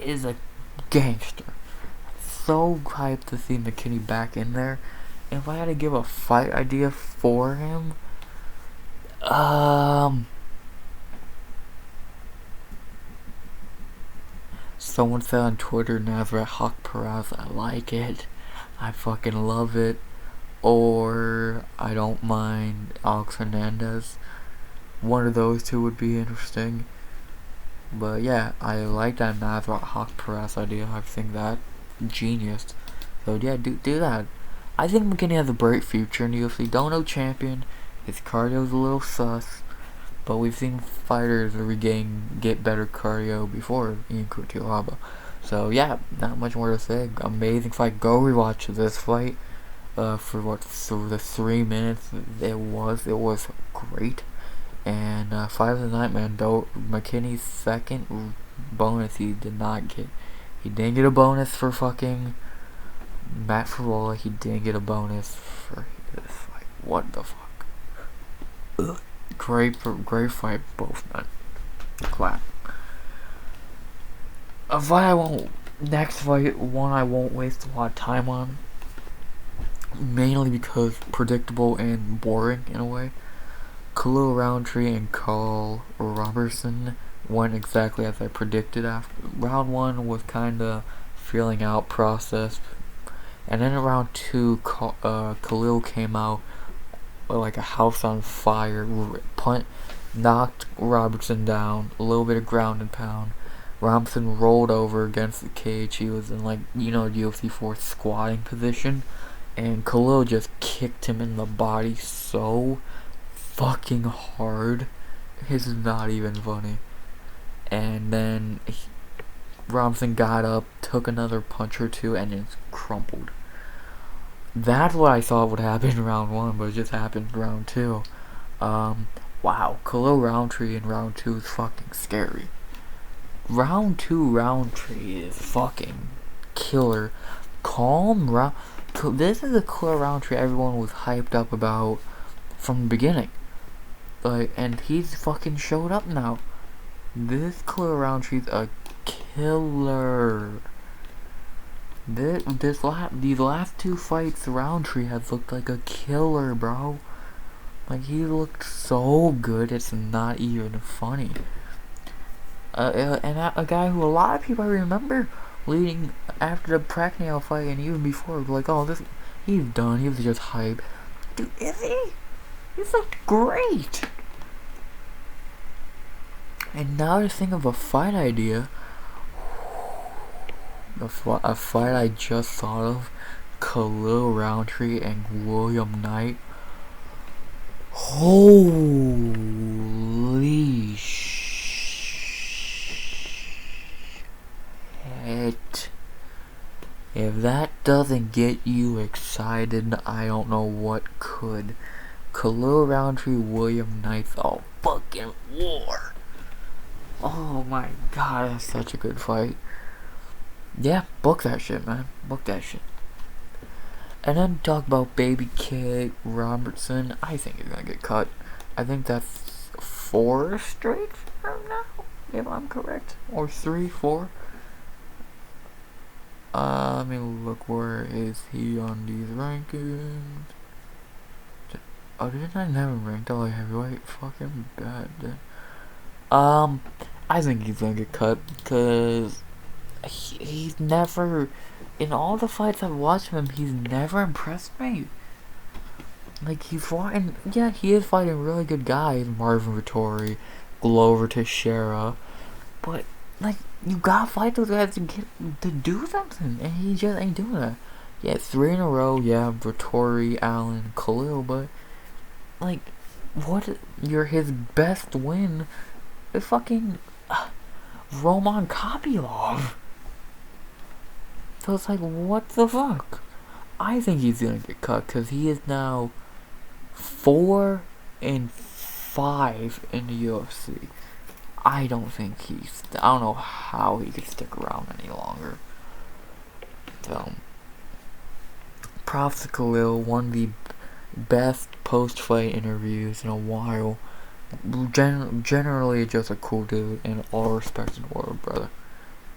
is a gangster. So hyped to see McKinney back in there. If I had to give a fight idea for him, someone said on Twitter, Nazareth Hawk Perez, I like it. I fucking love it. Or I don't mind Alex Hernandez. one of those two would be interesting. But yeah, I like that Maverick Hawk press idea. I think that genius. So yeah, do that. I think McKinney has a bright future in the UFC. Don't know champion. His cardio's a little sus. But we've seen fighters get better cardio before Inca. So yeah, not much more to say. Amazing fight. Go rewatch this fight. For the 3 minutes it was great. And fight of the night, man. McKinney's second bonus he did not get. He didn't get a bonus for fucking Matt Favola. He didn't get a bonus for this fight. What the fuck? Ugh. Great fight, both men. Clap. Next fight, one I won't waste a lot of time on. Mainly because predictable and boring in a way. Khalil Roundtree and Carl Robertson went exactly as I predicted. After round 1 was kinda feeling out process. And then in round 2, Khalil came out like a house on fire. Knocked Robertson down, a little bit of ground and pound. Robertson rolled over against the cage. He was in UFC 4 squatting position, and Khalil just kicked him in the body so fucking hard. It's not even funny. And then Robertson got up, took another punch or two, and just crumpled. That's what I thought would happen in round 1, but it just happened in round 2. Wow, Khalil Roundtree in round 2 is fucking scary. Round 2 Roundtree is fucking killer. This is a Khalil Roundtree everyone was hyped up about from the beginning. And he's fucking showed up now. This Khalil Roundtree's a killer. These last 2 fights, Roundtree has looked like a killer, bro. Like, he looked so good, it's not even funny. And a guy who a lot of people remember leading after the Pragnell fight and even before, like, he's done, he was just hype. Dude, is he? He's looked great. And now to think of a fight idea. A fight I just thought of, Khalil Roundtree and William Knight. Holy shit. If that doesn't get you excited, I don't know what could. Khalil Roundtree, William Knight's a fucking war. Oh my god, that's such a good fight. Yeah, book that shit, man. Book that shit. And then talk about Baby K Robertson. I think he's gonna get cut. I think that's 4 straight from now, if I'm correct. Or 3, 4. Let me look. Where is he on these rankings? Oh, didn't I never ranked all heavyweight? Fucking bad. I think he's gonna get cut because he's never, in all the fights I've watched him, he's never impressed me. Like, he's fighting, yeah, he is fighting really good guys, Marvin Vittori, Glover Teixeira, but, like, you gotta fight those guys to do something, and he just ain't doing that. Yeah, 3 in a row, yeah, Vittori, Allen, Khalil, but, like, his best win is fucking Roman Kopylov. So it's like, what the fuck? I think he's gonna get cut because he is now 4-5 in the UFC. I don't know how he could stick around any longer. So, props to Khalil, one of the best post-fight interviews in a while. Generally just a cool dude in all respects in the world, brother.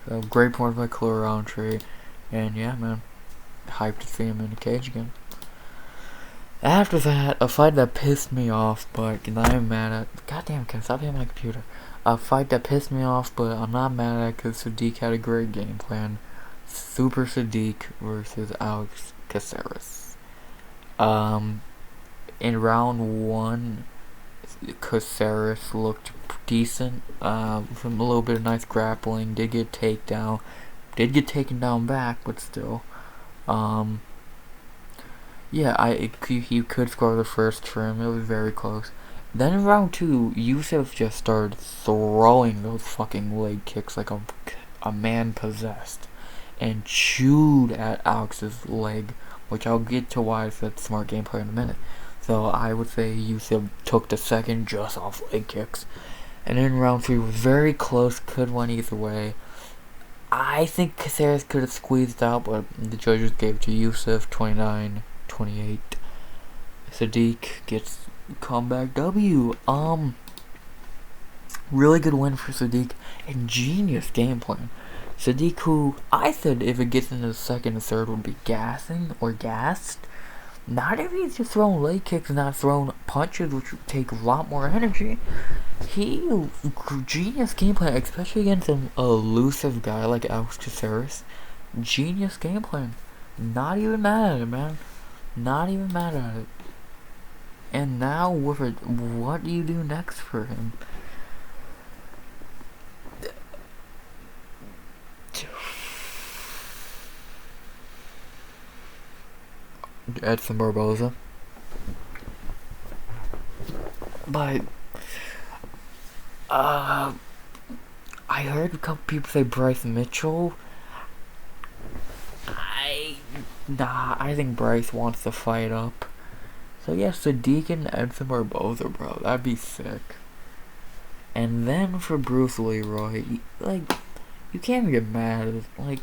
So, great point by Khalil Roundtree. And yeah, man, hyped to see him in the cage again. After that, a fight that pissed me off, but I'm mad at. Goddamn, can I stop hitting my computer? A fight that pissed me off, but I'm not mad at because Sadique had a great game plan. Super Sadique versus Alex Casares. In round 1, Casares looked decent. From a little bit of nice grappling. Did get takedown. Did get taken down back, but still. Yeah, he could score the first for him. It was very close. Then in round 2, Yusuf just started throwing those fucking leg kicks like a man possessed. And chewed at Alex's leg, which I'll get to why it's that smart gameplay in a minute. So I would say Yusuf took the second just off leg kicks. And then round 3 was very close, could win either way. I think Casares could have squeezed out, but the judges gave it to Yusuf, 29-28. Sadique gets comeback W. Really good win for Sadique, and genius game plan. Sadique, who I said if it gets into the second and third would be gassing or gassed. Not if he's just throwing leg kicks and not throwing punches, which would take a lot more energy. Genius game plan, especially against an elusive guy like Alex Casares. Genius game plan. Not even mad at it, man. Not even mad at it. And now, what do you do next for him? Edson Barboza. But I heard a couple people say Bryce Mitchell. I think Bryce wants to fight up. So yeah, Sadique and Edson Barboza, bro. That'd be sick. And then for Bruce Leroy, you can't get mad. Like,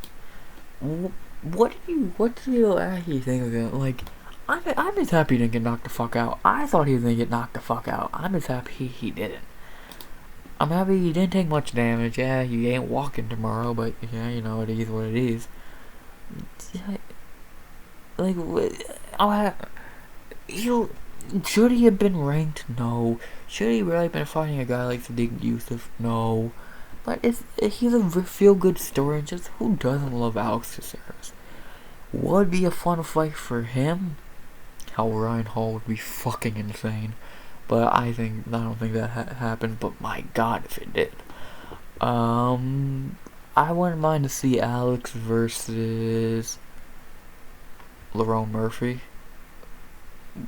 what do you actually think of it? Like, I'm just happy he didn't get knocked the fuck out. I thought he was gonna get knocked the fuck out. I'm just happy he didn't. I'm happy he didn't take much damage. Yeah, you ain't walking tomorrow, but yeah, you know, it is what it is. Like, should he have been ranked? No. Should he really have been fighting a guy like Sadiq Yusuf? No. But he's a feel-good story, and just who doesn't love Alex Casares? Would be a fun fight for him. How Ryan Hall would be fucking insane. But I don't think that happened, but my god if it did. I wouldn't mind to see Alex versus Lerone Murphy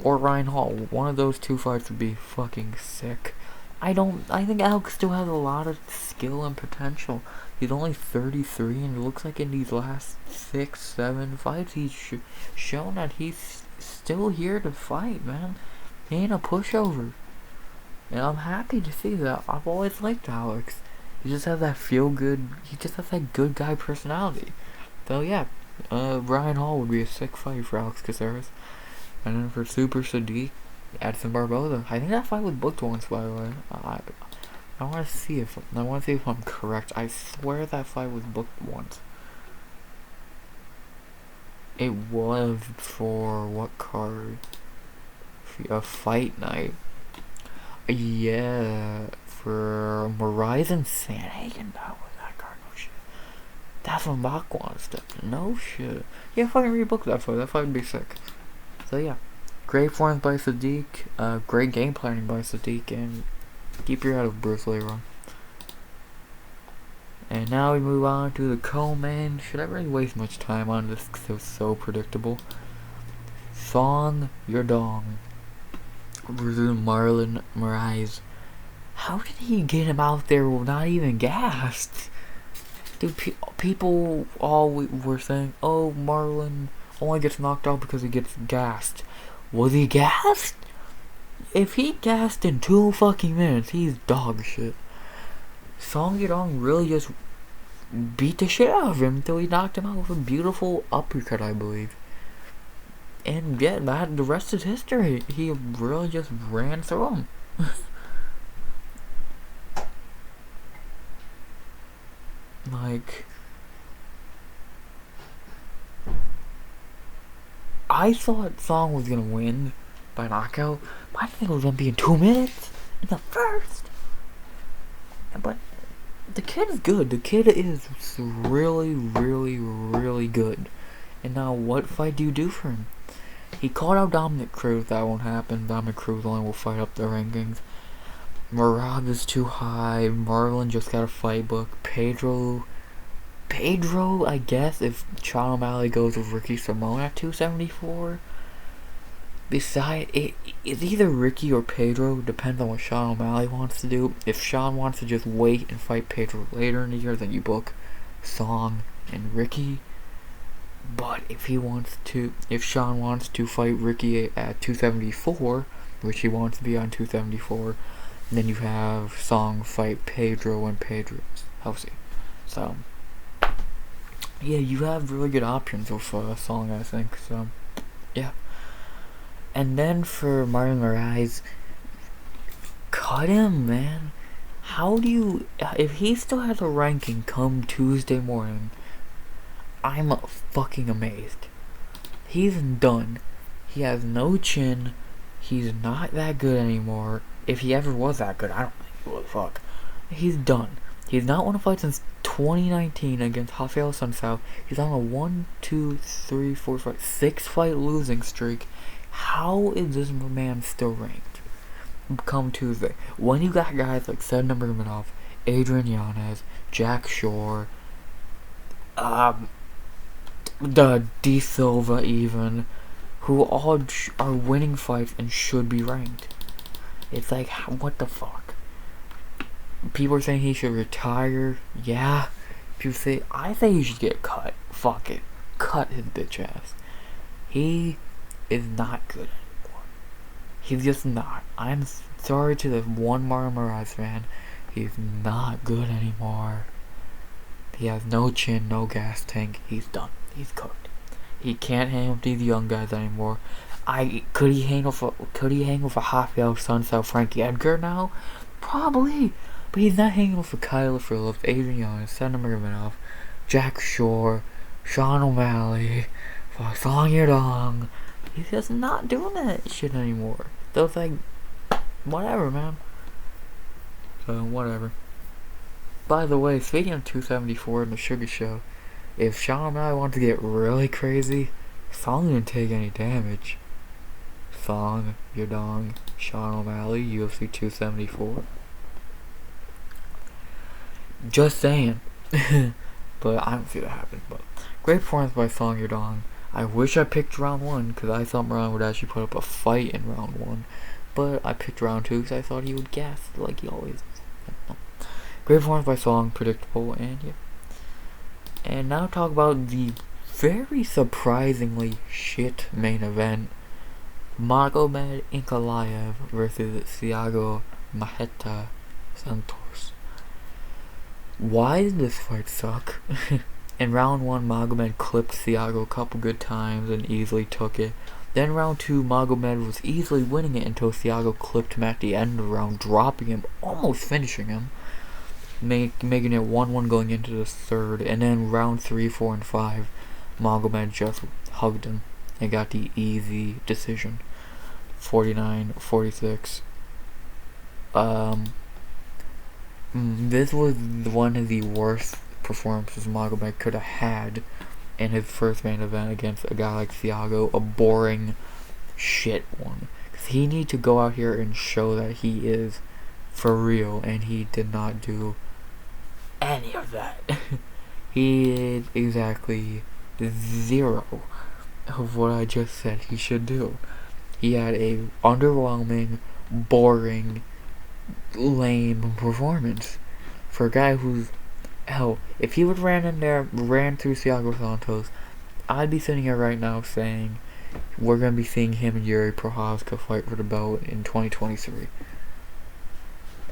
or Ryan Hall. One of those two fights would be fucking sick. I think Alex still has a lot of skill and potential. He's only 33, and it looks like in these last 6-7 fights he's shown that he's still here to fight, man. He ain't a pushover. And I'm happy to see that. I've always liked Alex. He just has that he just has that good guy personality. So yeah, Ryan Hall would be a sick fight for Alex Casares. And then for Super Sadiq, Edson Barboza. I think that fight was booked once, by the way. I want to see if I'm correct. I swear that fight was booked once. It was for what card? A fight night. Yeah, for Horizon Sanhagen. That was that card. No shit. That's when Bach wants stuff. No shit. Yeah, fucking rebook that fight. That fight would be sick. So yeah, great forms by Sadiq. Great game planning by Sadiq, and keep your head of Bruce Leroy. And now we move on to the co-main. Should I really waste much time on this? Because it was so predictable. Song Your Dong versus Marlon Moraes. How did he get him out there not even gassed? Dude, people all were saying, oh, Marlon only gets knocked out because he gets gassed. Was he gassed? If he gassed in 2 fucking minutes, he's dog shit. Song Yadong really just beat the shit out of him until he knocked him out with a beautiful uppercut, I believe. And yeah, the rest is history. He really just ran through him. Like, I thought Song was gonna win by knockout, but I didn't think it was gonna be in 2 minutes in the first. But the kid is good. The kid is really, really, really good. And now, what fight do you do for him? He called out Dominic Cruz. That won't happen. Dominic Cruz only will fight up the rankings. Marab is too high. Marlon just got a fight book. Pedro, I guess, if Sean O'Malley goes with Ricky Simone at 274. Besides, it's either Ricky or Pedro, depends on what Sean O'Malley wants to do. If Sean wants to just wait and fight Pedro later in the year, then you book Song and Ricky. But if Sean wants to fight Ricky at 274, which he wants to be on 274, then you have Song fight Pedro when Pedro's healthy. So, yeah, you have really good options with Song, I think. So, yeah. And then for Marlon Moraes, cut him, man. How do you... If he still has a ranking come Tuesday morning, I'm fucking amazed. He's done. He has no chin. He's not that good anymore. If he ever was that good, I don't think he was. Fuck. He's done. He's not won a fight since 2019 against Rafael Sunsao. He's on a 1, 2, 3, 4, 5, 6 fight losing streak. How is this man still ranked come Tuesday? When you got guys like Said Nurmagomedov, Adrian Yanez, Jack Shore, the D Silva even, who all are winning fights and should be ranked. It's like, what the fuck? People are saying he should retire. Yeah. People say, I say he should get cut. Fuck it. Cut his bitch ass. He is not good anymore. He's just not. I'm sorry to the one Marlon Moraes fan. He's not good anymore. He has no chin, no gas tank. He's done. He's cooked. He can't hang with these young guys anymore. Could he hang with a Rafael Sunsao, Frankie Edgar now? Probably. But he's not hanging with a Kyler Phillips, Adrian Young, Said Nurmagomedov, Jack Shore, Sean O'Malley, Song Yadong. He's just not doing that shit anymore. So it's like, whatever, man. So, whatever. By the way, speaking of 274 in the Sugar Show, if Sean O'Malley wants to get really crazy, Song didn't take any damage. Song, Yadong, Sean O'Malley, UFC 274. Just saying. But I don't see that happening. But great performance by Song Yadong. I wish I picked round 1 because I thought Miranda would actually put up a fight in round 1. But I picked round 2 because I thought he would gas like he always does. Great performance by Song, predictable, and yeah. And now talk about the very surprisingly shit main event. Magomed Ankalaev versus Thiago Mahetta Santos. Why did this fight suck? In round 1, Magomed clipped Thiago a couple good times and easily took it. Then round 2, Magomed was easily winning it until Thiago clipped him at the end of the round, dropping him, almost finishing him, making it 1-1 going into the third. And then round 3, 4, and 5, Magomed just hugged him and got the easy decision, 49-46. This was one of the worst performances Magomed could have had in his first main event against a guy like Thiago, a boring shit one. Because he needs to go out here and show that he is for real, and he did not do any of that. He did exactly zero of what I just said he should do. He had a underwhelming, boring, lame performance for a guy who's, hell, if he would ran through Thiago Santos, I'd be sitting here right now saying we're gonna be seeing him and Yuri Prochazka fight for the belt in 2023.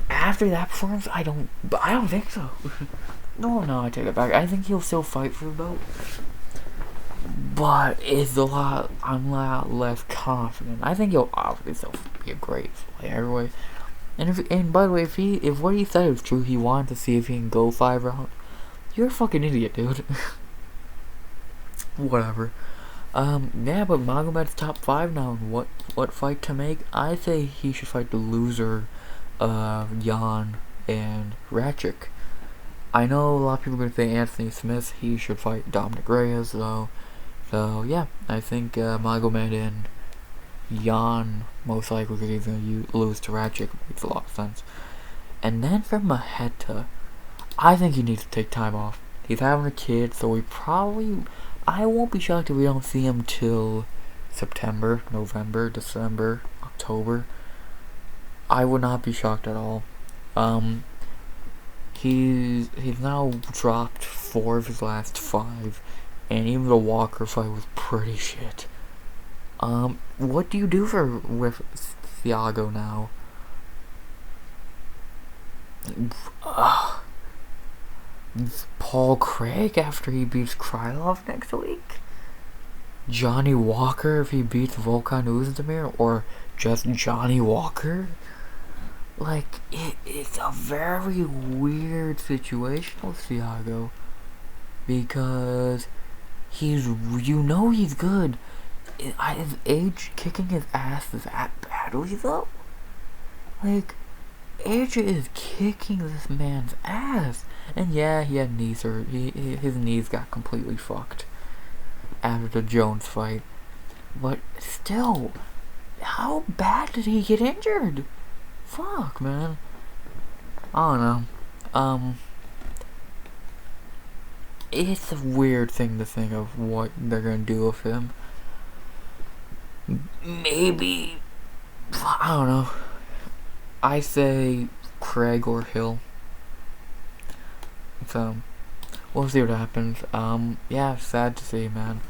After that performance, I don't think so. No, I take it back. I think he'll still fight for the belt, but I'm a lot less confident. I think he'll obviously still be a great fighter anyway. And by the way, if what he said is true, he wanted to see if he can go 5 rounds. You're a fucking idiot, dude. Whatever. Yeah, but Magomed's top 5 now. What fight to make? I say he should fight the loser of Jan and Ratchik. I know a lot of people are gonna say Anthony Smith. He should fight Dominic Reyes, though. So yeah, I think Magomed and Jan most likely because he's gonna lose to Ratchik. Makes a lot of sense. And then for Mahetta, I think he needs to take time off. He's having a kid, so I won't be shocked if we don't see him till September, November, December, October. I would not be shocked at all. He's now dropped 4 of his last 5, and even the Walker fight was pretty shit. What do you do with Thiago now? Paul Craig after he beats Krylov next week? Johnny Walker if he beats Volkan Oezdemir? Or just Johnny Walker? Like, it's a very weird situation with Thiago. Because he's good. His age kicking his ass is that badly though? Like, AJ is kicking this man's ass. And yeah, he had knee surgery. His knees got completely fucked after the Jones fight. But still, how bad did he get injured? Fuck, man. I don't know. It's a weird thing to think of what they're gonna do with him. Maybe, I don't know. I say Craig or Hill. So, we'll see what happens. Yeah, sad to see, man.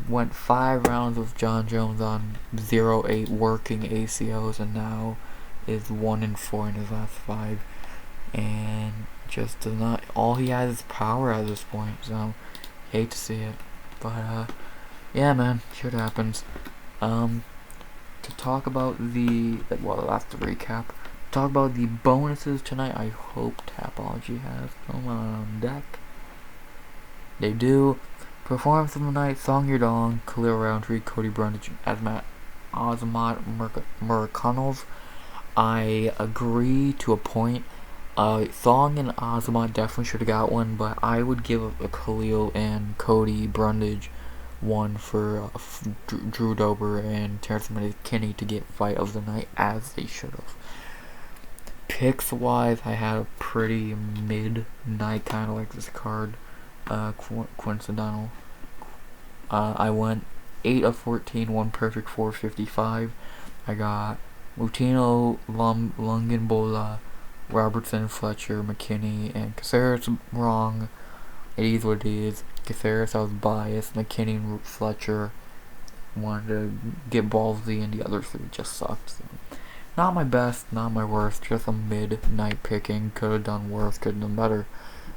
Went 5 rounds with John Jones on 0-8 working ACOs, and now is 1-4 in his last 5. And just does not, all he has is power at this point, so hate to see it. But, yeah, man, shit happens. To talk about that's the recap. Talk about the bonuses tonight. I hope Tapology has them on deck. They do. Performance of the night: Song Your Dong, Khalil Roundtree, Cody Bernage, Azamat Murakanov. I agree to a point. Song and Azamat definitely should have got one, but I would give a Khalil and Cody Brundage one for Drew Dober and Terence Mckinney to get fight of the night, as they should have. Picks wise, I had a pretty midnight kind of like this card. Coincidental. I went 8 of 14, 1 perfect, 455. I got Moutinho, Lungenbola, Robertson, Fletcher, Mckinney, and Casares wrong. It is what it is. Casares, I was biased. McKinney and Fletcher wanted to get ballsy, and the other 3 just sucked. So. Not my best, not my worst, just a midnight picking. Could have done worse, could have done better.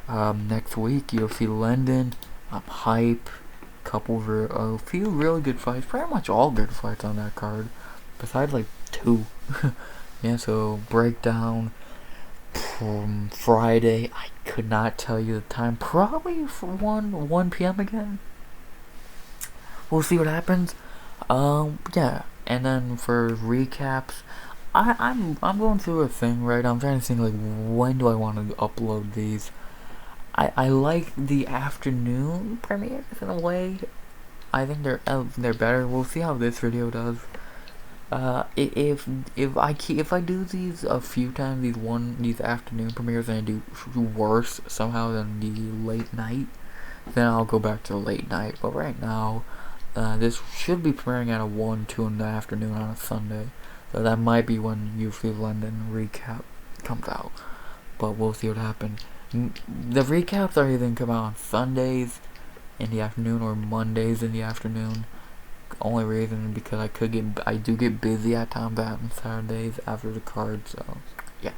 Next week, UFC London. I'm hype. A few really good fights. Pretty much all good fights on that card. Besides, like, 2. Yeah, so breakdown from Friday. I could not tell you the time. Probably for 1 p.m. again. We'll see what happens. Yeah. And then for recaps, I'm going through a thing right now. I'm trying to think, like, when do I want to upload these? I like the afternoon premieres in a way. I think they're better. We'll see how this video does. If I do these a few times, these afternoon premieres, and I do worse somehow than the late night, then I'll go back to the late night. But right now, this should be premiering at 1, 2 in the afternoon on a Sunday. So that might be when UFC London recap comes out. But we'll see what happens. The recaps are either come out on Sundays in the afternoon or Mondays in the afternoon. Only reason because I do get busy at times on Saturdays after the card, so yeah.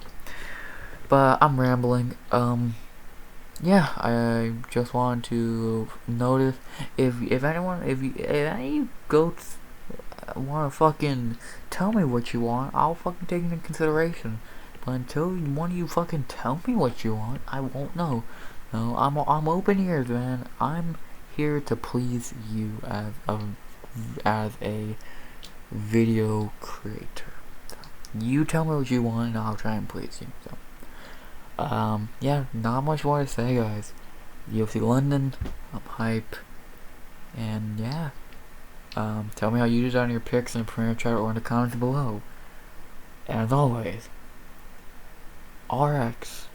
But I'm rambling. Yeah, I just wanted to notice if any goats wanna fucking tell me what you want, I'll fucking take it into consideration. But until one of you fucking tell me what you want, I won't know. No, I'm open ears, man. I'm here to please you as a video creator. So, you tell me what you want, and I'll try and please you. So, yeah, not much more to say, guys. UFC London, I'm hype, and yeah. Tell me how you did on your picks in the premiere chat or in the comments below. And as always, RX